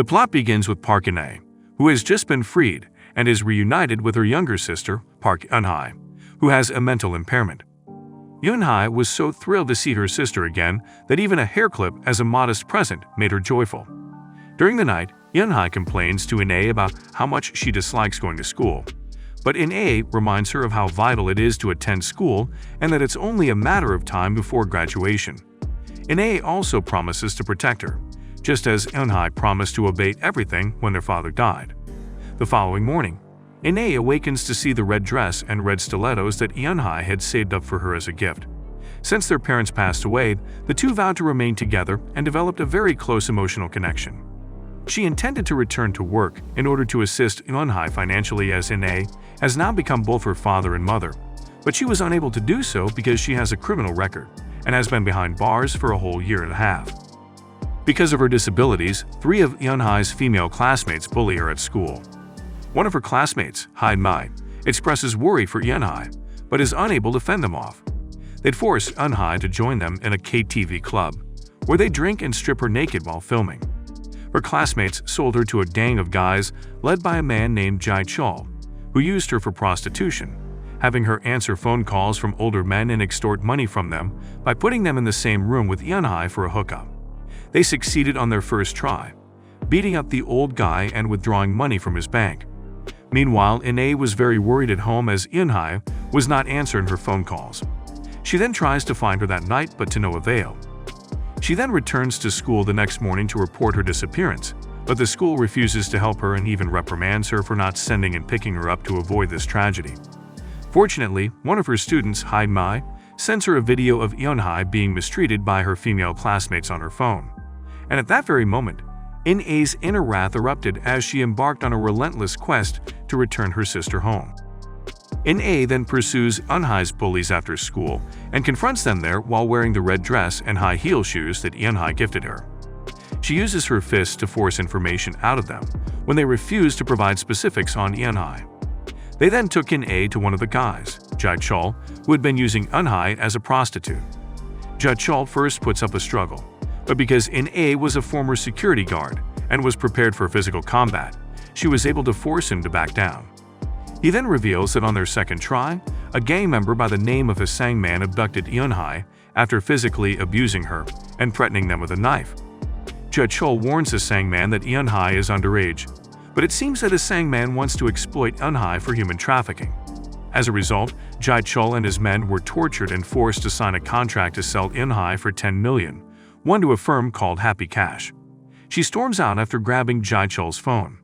The plot begins with Park Eun-hye, who has just been freed and is reunited with her younger sister, Park Eun-hye, who has a mental impairment. Eun-hye was so thrilled to see her sister again that even a hair clip as a modest present made her joyful. During the night, Eun-hye complains to Eun-hye about how much she dislikes going to school. But Eun-hye reminds her of how vital it is to attend school and that it's only a matter of time before graduation. Eun-hye also promises to protect her, just as Eun-hye promised to obey everything when their father died. The following morning, Eun-hye awakens to see the red dress and red stilettos that Eun-hye had saved up for her as a gift. Since their parents passed away, the two vowed to remain together and developed a very close emotional connection. She intended to return to work in order to assist Eun-hye financially, as Eun-hye has now become both her father and mother, but she was unable to do so because she has a criminal record and has been behind bars for a whole year and a half. Because of her disabilities, 3 of Eun-hye's female classmates bully her at school. One of her classmates, Eun-hye, expresses worry for Eun-hye, but is unable to fend them off. They'd force Eun-hye to join them in a KTV club, where they drink and strip her naked while filming. Her classmates sold her to a gang of guys led by a man named Jae-chul, who used her for prostitution, having her answer phone calls from older men and extort money from them by putting them in the same room with Eun-hye for a hookup. They succeeded on their first try, beating up the old guy and withdrawing money from his bank. Meanwhile, Eun-hye was very worried at home as Eun-hye was not answering her phone calls. She then tries to find her that night, but to no avail. She then returns to school the next morning to report her disappearance, but the school refuses to help her and even reprimands her for not sending and picking her up to avoid this tragedy. Fortunately, one of her students, Eun-hye, sends her a video of Eun-hye being mistreated by her female classmates on her phone. And at that very moment, Eun-hye's inner wrath erupted as she embarked on a relentless quest to return her sister home. Eun-hye then pursues Eun-hye's bullies after school and confronts them there while wearing the red dress and high heel shoes that Eun-hye gifted her. She uses her fists to force information out of them when they refuse to provide specifics on Eun-hye. They then took Eun-hye to one of the guys, Jae-chul, who had been using Eun-hye as a prostitute. Jae-chul first puts up a struggle, but because Eun-hye was a former security guard and was prepared for physical combat, she was able to force him to back down. He then reveals that on their second try, a gang member by the name of Sang-man abducted Eun-hye after physically abusing her and threatening them with a knife. Jae-chul warns Sang-man that Eun-hye is underage, but it seems that Sang-man wants to exploit Eun-hye for human trafficking. As a result, Jae-chul and his men were tortured and forced to sign a contract to sell Eun-hye for 10 million, one to a firm called Happy Cash. She storms out after grabbing Jae-chul's phone.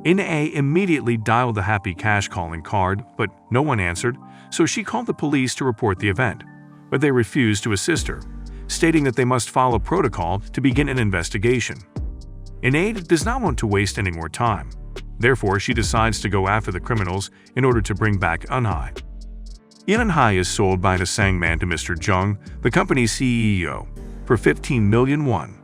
Eun-hye immediately dialed the Happy Cash calling card, but no one answered, so she called the police to report the event, but they refused to assist her, stating that they must follow protocol to begin an investigation. Eun-hye does not want to waste any more time. Therefore, she decides to go after the criminals in order to bring back Eun-hye. Eun-hye is sold by the Sang-man to Mr. Jung, the company's CEO, for 15 million won.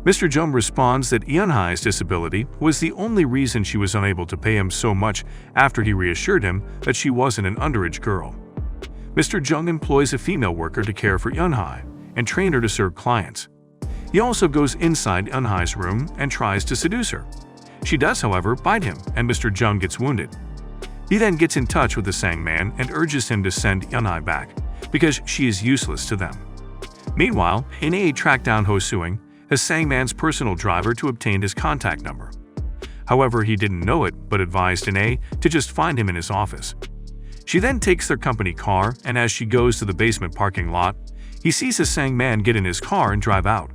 Mr. Jung responds that Eun-hye's disability was the only reason she was unable to pay him so much after he reassured him that she wasn't an underage girl. Mr. Jung employs a female worker to care for Eun-hye and train her to serve clients. He also goes inside Eun-hye's room and tries to seduce her. She does, however, bite him, and Mr. Jung gets wounded. He then gets in touch with the Sang-man and urges him to send Eun-hye back, because she is useless to them. Meanwhile, Eun-hye tracked down Ho Soo-ing, as Sang-man's personal driver, to obtain his contact number. However, he didn't know it, but advised Eun-hye to just find him in his office. She then takes their company car, and as she goes to the basement parking lot, he sees a Sang-man get in his car and drive out.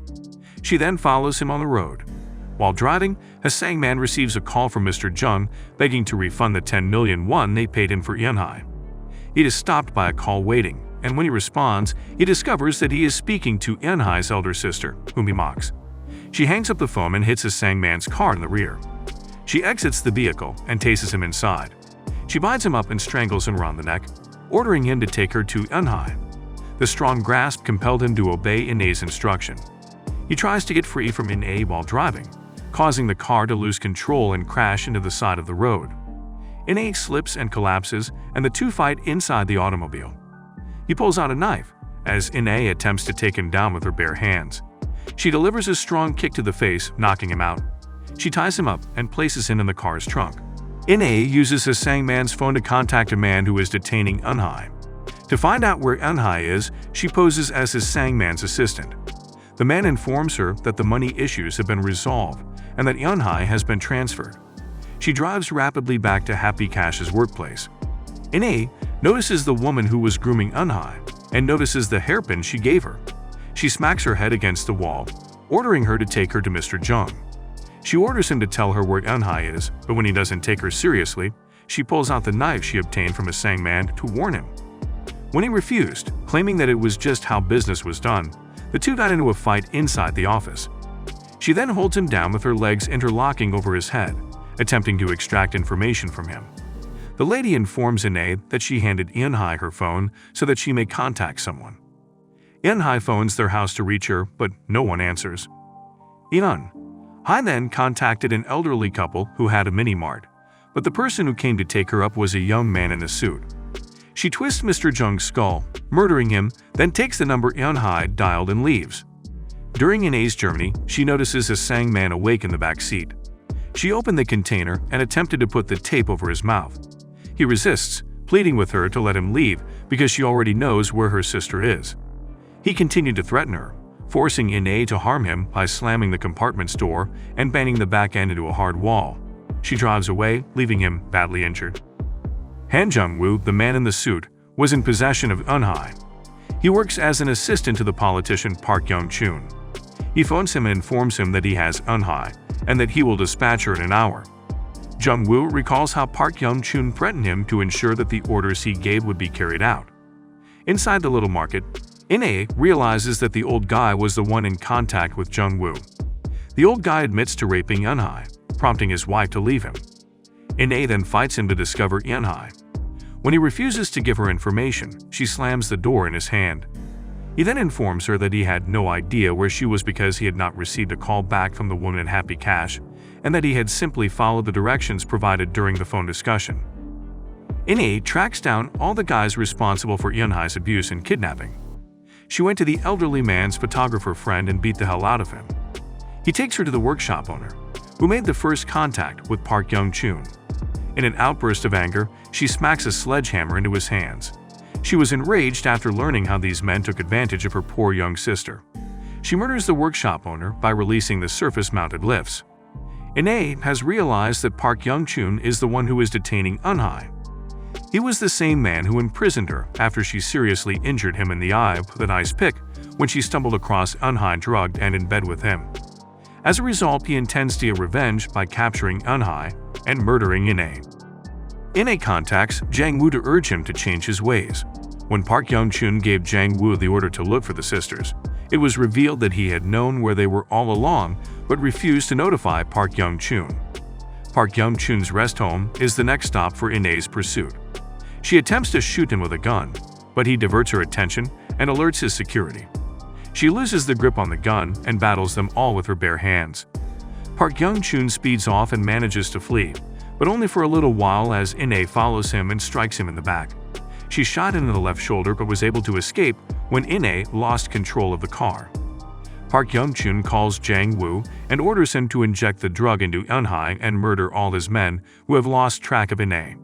She then follows him on the road. While driving, a Sang-man receives a call from Mr. Jung begging to refund the 10 million won they paid him for Eun-hye. He is stopped by a call waiting, and when he responds, he discovers that he is speaking to Eun-hye's elder sister, whom he mocks. She hangs up the phone and hits a Sang-man's car in the rear. She exits the vehicle and tases him inside. She binds him up and strangles him around the neck, ordering him to take her to Eun-hye. The strong grasp compelled him to obey Eun-hye's instruction. He tries to get free from Eun-hye while driving, causing the car to lose control and crash into the side of the road. Eun-hye slips and collapses, and the two fight inside the automobile. He pulls out a knife, as Eun-hye attempts to take him down with her bare hands. She delivers a strong kick to the face, knocking him out. She ties him up and places him in the car's trunk. Eun-hye uses his Sangman's phone to contact a man who is detaining Eun-hye. To find out where Eun-hye is, she poses as his Sangman's assistant. The man informs her that the money issues have been resolved and that Eun-hye has been transferred. She drives rapidly back to Happy Cash's workplace. Eun-hye notices the woman who was grooming Eun-hye and notices the hairpin she gave her. She smacks her head against the wall, ordering her to take her to Mr. Jung. She orders him to tell her where Eun-hye is, but when he doesn't take her seriously, she pulls out the knife she obtained from a Sangman to warn him. When he refused, claiming that it was just how business was done, the two got into a fight inside the office. She then holds him down with her legs interlocking over his head, attempting to extract information from him. The lady informs Eun-hye that she handed Eun-hye her phone so that she may contact someone. Eun-hye phones their house to reach her, but no one answers. Eun-hye then contacted an elderly couple who had a mini-mart, but the person who came to take her up was a young man in a suit. She twists Mr. Jung's skull, murdering him, then takes the number Eun-hye dialed and leaves. During Eun-hye's journey, she notices a Sangman awake in the back seat. She opened the container and attempted to put the tape over his mouth. He resists, pleading with her to let him leave because she already knows where her sister is. He continued to threaten her, forcing Eun-hye to harm him by slamming the compartment's door and banging the back end into a hard wall. She drives away, leaving him badly injured. Han Jung-woo, the man in the suit, was in possession of Eun-hye. He works as an assistant to the politician Park Young-chun. He phones him and informs him that he has Eun-hye and that he will dispatch her in an hour. Jung-woo recalls how Park Young-chun threatened him to ensure that the orders he gave would be carried out. Inside the little market, Eun-hye realizes that the old guy was the one in contact with Jung-woo. The old guy admits to raping Eun-hye, prompting his wife to leave him. Eun-hye then fights him to discover Eun-hye. When he refuses to give her information, she slams the door in his hand. He then informs her that he had no idea where she was because he had not received a call back from the woman at Happy Cash, and that he had simply followed the directions provided during the phone discussion. Eun-hye tracks down all the guys responsible for Eun-hye's abuse and kidnapping. She went to the elderly man's photographer friend and beat the hell out of him. He takes her to the workshop owner, who made the first contact with Park Young-chun. In an outburst of anger, she smacks a sledgehammer into his hands. She was enraged after learning how these men took advantage of her poor young sister. She murders the workshop owner by releasing the surface-mounted lifts. Eun-hye has realized that Park Young-chun is the one who is detaining Eun-hye. He was the same man who imprisoned her after she seriously injured him in the eye with an ice pick when she stumbled across Eun-hye drugged and in bed with him. As a result, he intends to get revenge by capturing Eun-hye and murdering Eun-hye. Eun-hye contacts Jang-woo to urge him to change his ways. When Park Young-chun gave Jang-woo the order to look for the sisters, it was revealed that he had known where they were all along but refused to notify Park Young-chun. Park Young-chun's rest home is the next stop for Eun-hye's pursuit. She attempts to shoot him with a gun, but he diverts her attention and alerts his security. She loses the grip on the gun and battles them all with her bare hands. Park Young-chun speeds off and manages to flee, but only for a little while as Eun-hye follows him and strikes him in the back. She shot him in the left shoulder but was able to escape when Eun-hye lost control of the car. Park Young-chun calls Jang-woo and orders him to inject the drug into Eun-hye and murder all his men who have lost track of Eun-hye.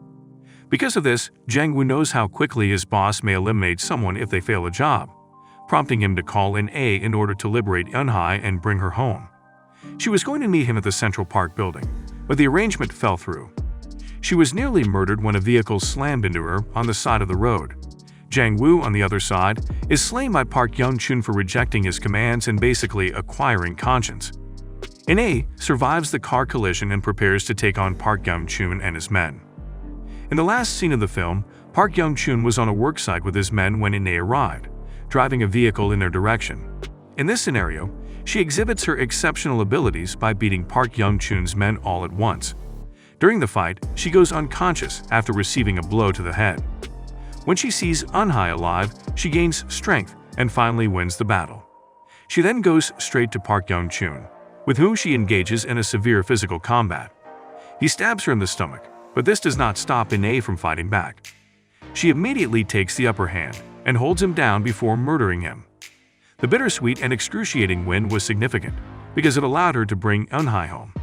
Because of this, Jang-woo knows how quickly his boss may eliminate someone if they fail a job, prompting him to call Eun-hye in order to liberate Eun-hye and bring her home. She was going to meet him at the Central Park building, but the arrangement fell through. She was nearly murdered when a vehicle slammed into her on the side of the road. Jang-woo, on the other side, is slain by Park Young-chun for rejecting his commands and basically acquiring conscience. Eun-hye survives the car collision and prepares to take on Park Young-chun and his men. In the last scene of the film, Park Young-chun was on a worksite with his men when Eun-hye arrived, driving a vehicle in their direction. In this scenario, she exhibits her exceptional abilities by beating Park Young-chun's men all at once. During the fight, she goes unconscious after receiving a blow to the head. When she sees Eun-hye alive, she gains strength and finally wins the battle. She then goes straight to Park Young-chun, with whom she engages in a severe physical combat. He stabs her in the stomach, but this does not stop Eun-hye from fighting back. She immediately takes the upper hand and holds him down before murdering him. The bittersweet and excruciating win was significant because it allowed her to bring Eun-hye home.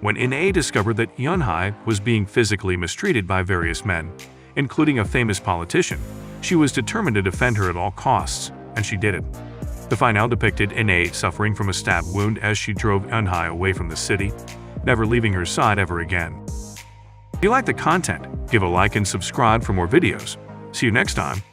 When Eun-hye discovered that Eun-hye was being physically mistreated by various men, including a famous politician, she was determined to defend her at all costs, and she did it. The finale depicted Eun-hye suffering from a stab wound as she drove Eun-hye away from the city, never leaving her side ever again. If you like the content, give a like and subscribe for more videos. See you next time.